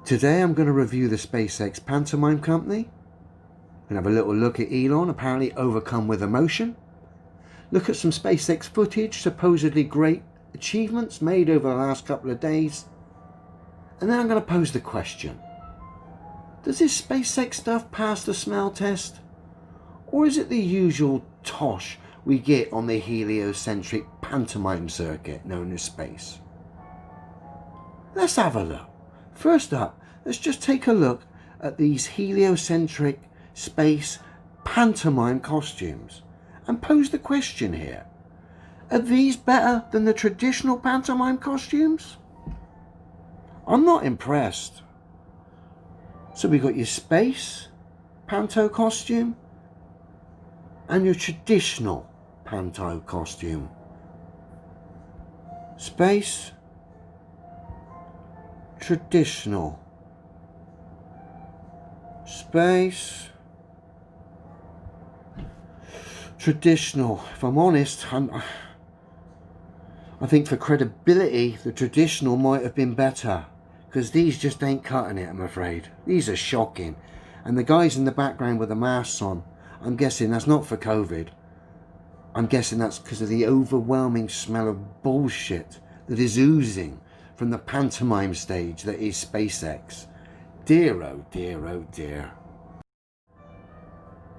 Today I'm going to review the SpaceX pantomime company and have a little look at Elon, apparently overcome with emotion. Look at some SpaceX footage, supposedly great achievements made over the last couple of days. And then I'm going to pose the question: does this SpaceX stuff pass the smell test? Or is it the usual tosh we get on the heliocentric pantomime circuit known as space? Let's have a look. First up, let's just take a look at these heliocentric space pantomime costumes and pose the question here: are these better than the traditional pantomime costumes? I'm not impressed. So we got your space panto costume and your traditional panto costume. Space, traditional, space, traditional. If I'm honest, I think for credibility the traditional might have been better, because these just ain't cutting it, I'm afraid. These are shocking. And the guys in the background with the masks on, I'm guessing that's not for COVID. I'm guessing that's because of the overwhelming smell of bullshit that is oozing from the pantomime stage that is SpaceX. Dear, oh dear, oh dear.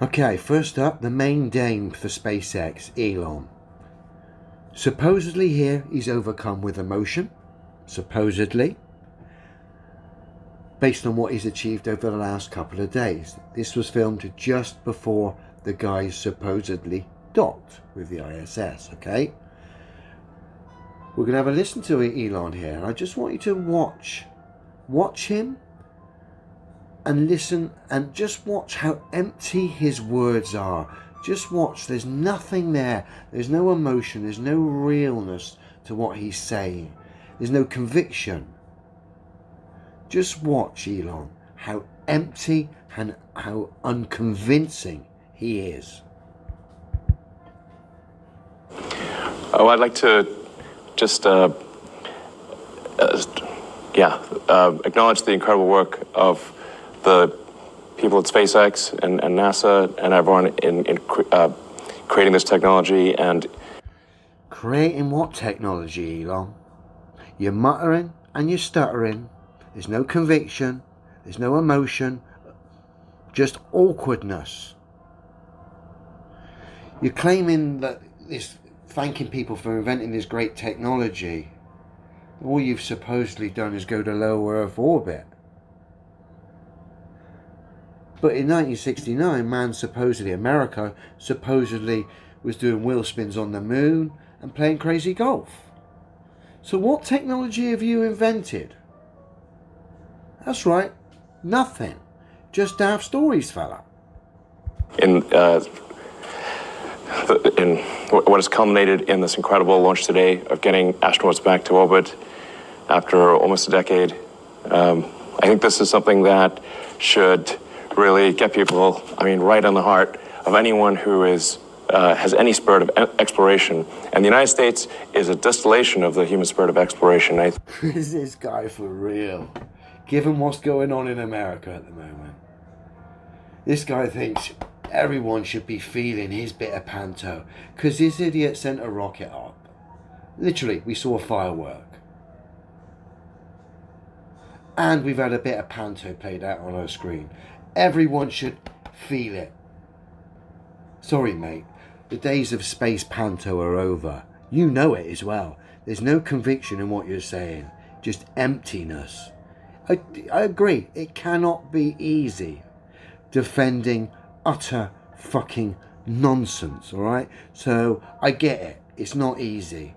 Okay, first up, the main dame for SpaceX, Elon. Supposedly here, he's overcome with emotion. Supposedly. Based on what he's achieved over the last couple of days. This was filmed just before the guys supposedly docked with the ISS, okay? We're going to have a listen to Elon here, and I just want you to watch him and listen, and just watch how empty his words are. Just watch, there's nothing there. There's no emotion, there's no realness to what he's saying. There's no conviction. Just watch, Elon, how empty and how unconvincing he is. Oh, I'd like to just, acknowledge the incredible work of the people at SpaceX and NASA and everyone in creating this technology. And creating what technology, Elon? You're muttering and you're stuttering. There's no conviction, there's no emotion, just awkwardness. You're claiming that thanking people for inventing this great technology. All you've supposedly done is go to low Earth orbit. But in 1969, America supposedly was doing wheel spins on the moon and playing crazy golf. So what technology have you invented? That's right, nothing. Just daft stories, fella. In what has culminated in this incredible launch today of getting astronauts back to orbit after almost a decade, I think this is something that should really get people, right on the heart of anyone who has any spirit of exploration. And the United States is a distillation of the human spirit of exploration. Is this guy for real? Given what's going on in America at the moment, this guy thinks everyone should be feeling his bit of panto because this idiot sent a rocket up. Literally, we saw a firework. And we've had a bit of panto played out on our screen. Everyone should feel it. Sorry, mate. The days of space panto are over. You know it as well. There's no conviction in what you're saying. Just emptiness. I agree. It cannot be easy defending utter fucking nonsense, alright? So I get it. It's not easy.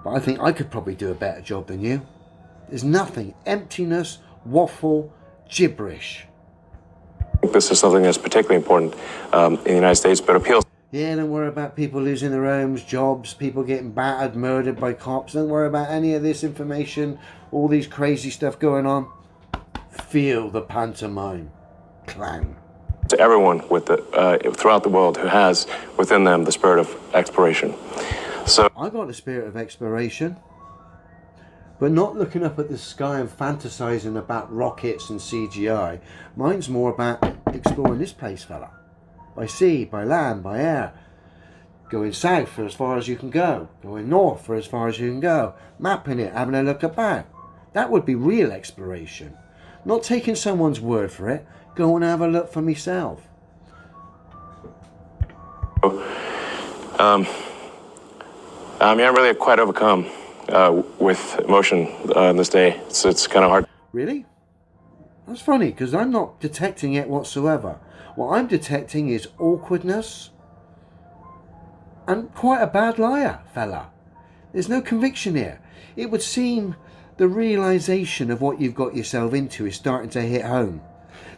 But I think I could probably do a better job than you. There's nothing. Emptiness, waffle, gibberish. This is something that's particularly important in the United States, but appeals. Yeah, don't worry about people losing their homes, jobs, people getting battered, murdered by cops. Don't worry about any of this information, all these crazy stuff going on. Feel the pantomime, clown. To everyone throughout the world who has within them the spirit of exploration. So I got the spirit of exploration. But not looking up at the sky and fantasizing about rockets and CGI. Mine's more about exploring this place, fella. By sea, by land, by air. Going south for as far as you can go. Going north for as far as you can go. Mapping it, having a look about. That would be real exploration. Not taking someone's word for it. Go and have a look for myself. I'm really quite overcome with emotion this day. It's kind of hard. Really? That's funny, because I'm not detecting it whatsoever. What I'm detecting is awkwardness and quite a bad liar, fella. There's no conviction here. It would seem the realization of what you've got yourself into is starting to hit home.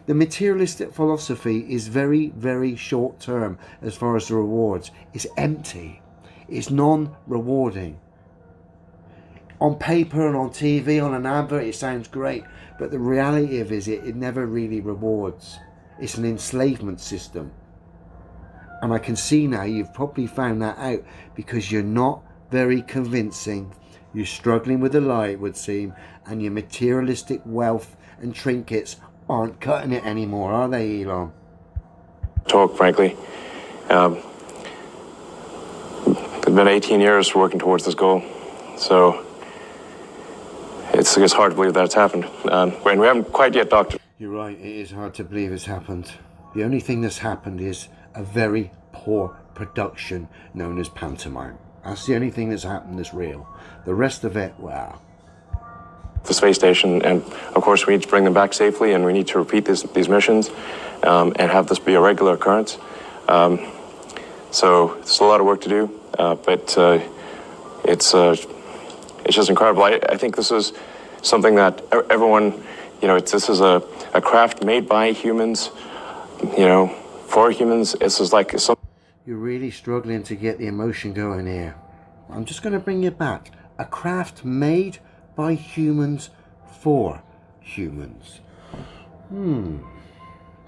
The materialistic philosophy is very, very short term as far as the rewards. It's empty. It's non-rewarding. On paper and on TV, on an advert, it sounds great. But the reality of it never really rewards. It's an enslavement system. And I can see now you've probably found that out because you're not very convincing. You're struggling with a lie, it would seem. And your materialistic wealth and trinkets aren't cutting it anymore, are they, Elon? Talk, frankly. It's been 18 years working towards this goal. So it's hard to believe that it's happened. And we haven't quite yet docked. You're right, it is hard to believe it's happened. The only thing that's happened is a very poor production known as pantomime. That's the only thing that's happened that's real. The rest of it, well... The space station, and of course we need to bring them back safely, and we need to repeat these missions and have this be a regular occurrence. So there's a lot of work to do, but it's just incredible. I think this is something that everyone, this is a craft made by humans, for humans. This is like some. You're really struggling to get the emotion going here. I'm just going to bring you back. A craft made by humans for humans. So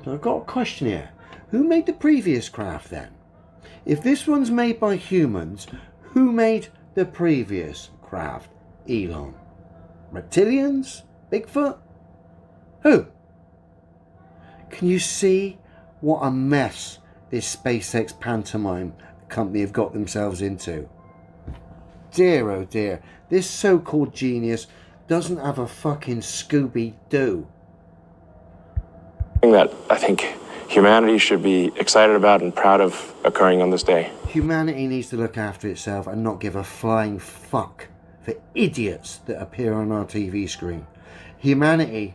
I've got a question here. Who made the previous craft then? If this one's made by humans, who made the previous craft? Elon? Reptilians? Bigfoot? Who? Can you see what a mess this SpaceX pantomime company have got themselves into? Dear oh dear, this so-called genius doesn't have a fucking Scooby-Doo. That I think humanity should be excited about and proud of occurring on this day. Humanity needs to look after itself and not give a flying fuck for idiots that appear on our TV screen. Humanity,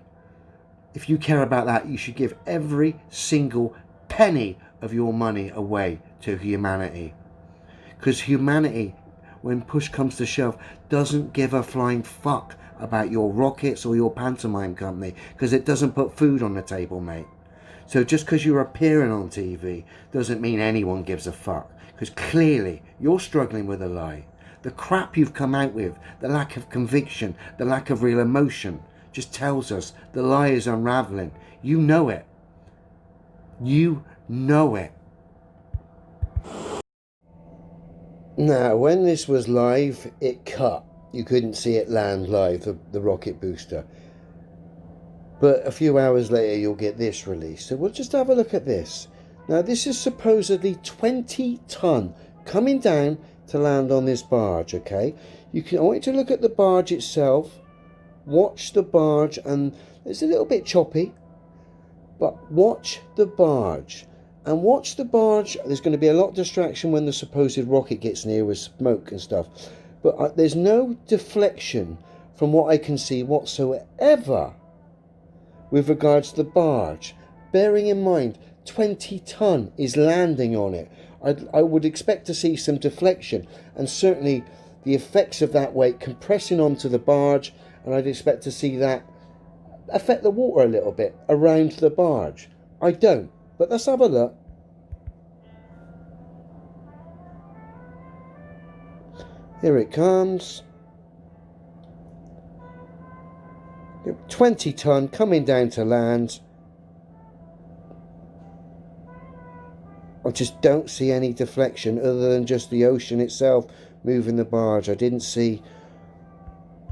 if you care about that, you should give every single penny of your money away to humanity. Because humanity, when push comes to shove, doesn't give a flying fuck about your rockets or your pantomime company, because it doesn't put food on the table, mate. So just because you're appearing on TV doesn't mean anyone gives a fuck, because clearly you're struggling with a lie. The crap you've come out with, the lack of conviction, the lack of real emotion, just tells us the lie is unraveling. You know it. You know it. Now, when this was live, it cut. You couldn't see it land live, the rocket booster. But a few hours later, you'll get this release. So we'll just have a look at this. Now, this is supposedly 20 ton coming down to land on this barge, okay? I want you to look at the barge itself. Watch the barge, and it's a little bit choppy. But watch the barge. And watch the barge. There's going to be a lot of distraction when the supposed rocket gets near with smoke and stuff. But there's no deflection from what I can see whatsoever with regards to the barge. Bearing in mind, 20 ton is landing on it. I would expect to see some deflection. And certainly the effects of that weight compressing onto the barge. And I'd expect to see that affect the water a little bit around the barge. I don't. But let's have a look. Here it comes. 20 ton coming down to land. I just don't see any deflection other than just the ocean itself moving the barge. I didn't see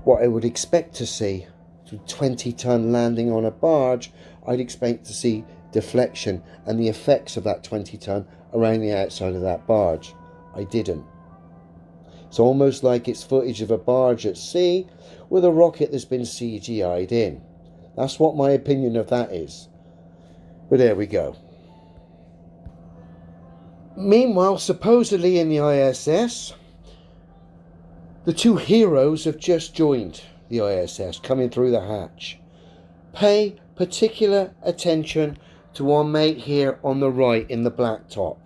what I would expect to see. 20-ton landing on a barge, I'd expect to see deflection and the effects of that 20-ton around the outside of that barge. I didn't. It's almost like it's footage of a barge at sea with a rocket that's been CGI'd in. That's what my opinion of that is. But there we go. Meanwhile, supposedly in the ISS, the two heroes have just joined the ISS, coming through the hatch. Pay particular attention to our mate here on the right in the black top.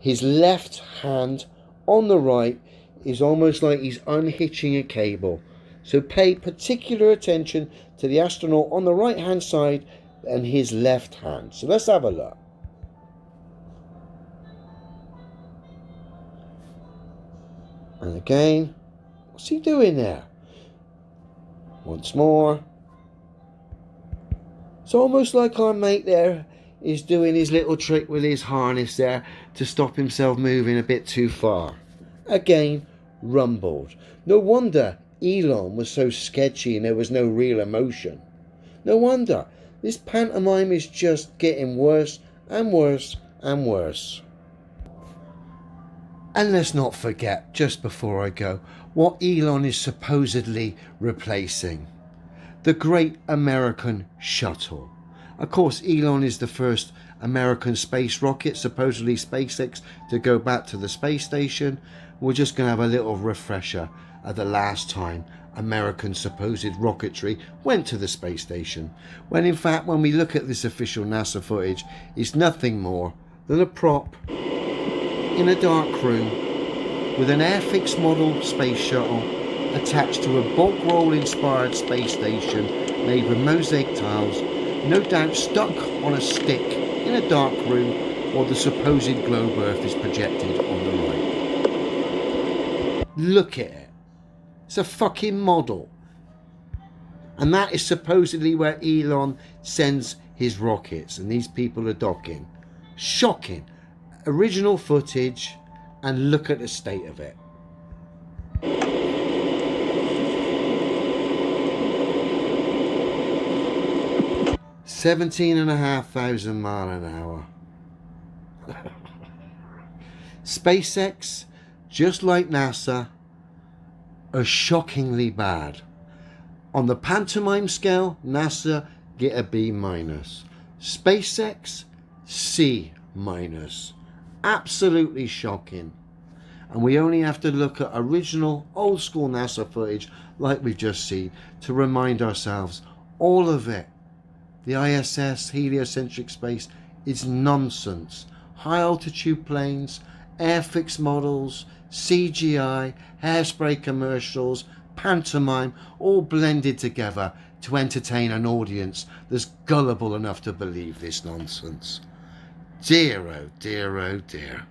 His left hand on the right is almost like he's unhitching a cable. So pay particular attention to the astronaut on the right hand side and his left hand. So let's have a look. And again, what's he doing there? Once more. It's almost like our mate there is doing his little trick with his harness there to stop himself moving a bit too far. Again, rumbled. No wonder Elon was so sketchy and there was no real emotion. No wonder. This pantomime is just getting worse and worse and worse. And let's not forget, just before I go, what Elon is supposedly replacing. The great American shuttle. Of course, Elon is the first American space rocket, supposedly SpaceX, to go back to the space station. We're just going to have a little refresher of the last time American supposed rocketry went to the space station. When in fact, when we look at this official NASA footage, it's nothing more than a prop in a dark room with an Airfix model space shuttle attached to a bog roll inspired space station made with mosaic tiles, no doubt stuck on a stick in a dark room while the supposed globe Earth is projected on the right. Look at it. It's a fucking model. And that is supposedly where Elon sends his rockets and these people are docking. Shocking. Original footage, and look at the state of it. $17,500 miles an hour. SpaceX, just like NASA, are shockingly bad. On the pantomime scale, NASA get a B-. SpaceX, C-. Absolutely shocking. And we only have to look at original old school NASA footage like we've just seen to remind ourselves all of it. The ISS, heliocentric space, is nonsense. High altitude planes, Airfix models, CGI, hairspray commercials, pantomime, all blended together to entertain an audience that's gullible enough to believe this nonsense. Dear, oh dear, oh dear.